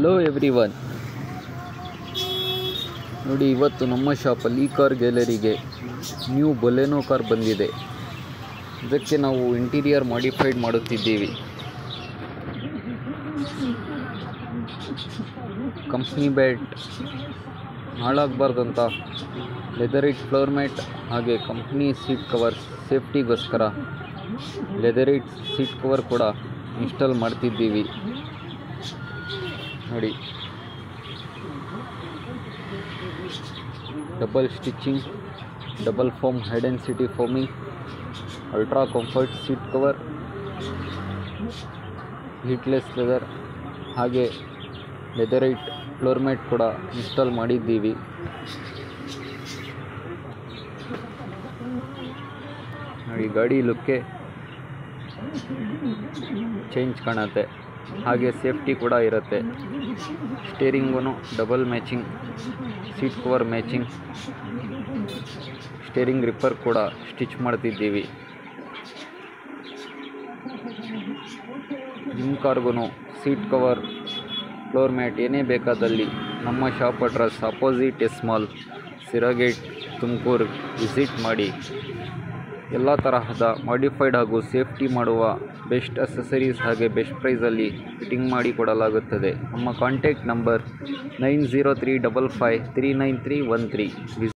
Hello everyone, ನೋಡಿ ಇವತ್ತು ನಮ್ಮ ಶಾಪಲ್ಲಿ ಕಾರ್ ಗ್ಯಾಲರಿಗೆ ನ್ಯೂ ಬೊಲೆನೋ ಕಾರ್ ಬಂದಿದೆ. ಇದಕ್ಕೆ ನಾವು ಇಂಟೀರಿಯರ್ ಮಾಡಿಫೈಡ್ ಮಾಡುತ್ತಿದ್ದೀವಿ. ಕಂಪ್ನಿ ಬ್ಯಾಟ್ ಹಾಳಾಗಬಾರ್ದಂತ ಲೆದರೈಟ್ ಫ್ಲೋರ್ ಮ್ಯಾಟ್ ಹಾಗೆ ಕಂಪ್ನಿ ಸೀಟ್ ಕವರ್ ಸೇಫ್ಟಿಗೋಸ್ಕರ ಲೆದರೈಟ್ ಸೀಟ್ ಕವರ್ ಕೂಡ ಇನ್ಸ್ಟಾಲ್ ಮಾಡ್ತಿದ್ದೀವಿ. ನೋಡಿ, double stitching, double foam high density foaming, ultra comfort seat cover, heatless leather ಹಾಗೆ ಲೆದರೈಟ್ ಫ್ಲೋರ್ ಮ್ಯಾಟ್ ಕೂಡ ಇನ್ಸ್ಟಾಲ್ ಮಾಡಿದ್ದೀವಿ. ನೋಡಿ, ಗಾಡಿ ಲುಕ್ಕೆ ಚೇಂಜ್ ಕಾಣುತ್ತೆ, ಹಾಗೆ ಸೇಫ್ಟಿ ಕೂಡ ಇರುತ್ತೆ. ಸ್ಟೇರಿಂಗೂ double matching, seat cover matching, steering wrapper ಕೂಡ ಸ್ಟಿಚ್ ಮಾಡ್ತಿದ್ದೀವಿ. ನಿಮ್ಮ ಕಾರ್ಗೂ ಸೀಟ್ ಕವರ್, ಫ್ಲೋರ್ ಮ್ಯಾಟ್ ಏನೇ ಬೇಕಾದಲ್ಲಿ ನಮ್ಮ shop address opposite S mall, Sira gate, Tumakuru visit ಮಾಡಿ. ಎಲ್ಲ ತರಹದ ಮಾಡಿಫೈಡ್ ಹಾಗೂ ಸೇಫ್ಟಿ ಮಾಡುವ ಬೆಸ್ಟ್ ಅಸೆಸರೀಸ್ ಹಾಗೆ ಬೆಸ್ಟ್ ಪ್ರೈಸಲ್ಲಿ ಫಿಟ್ಟಿಂಗ್ ಮಾಡಿ ಕೊಡಲಾಗುತ್ತದೆ. ನಮ್ಮ ಕಾಂಟ್ಯಾಕ್ಟ್ ನಂಬರ್ 9035539313.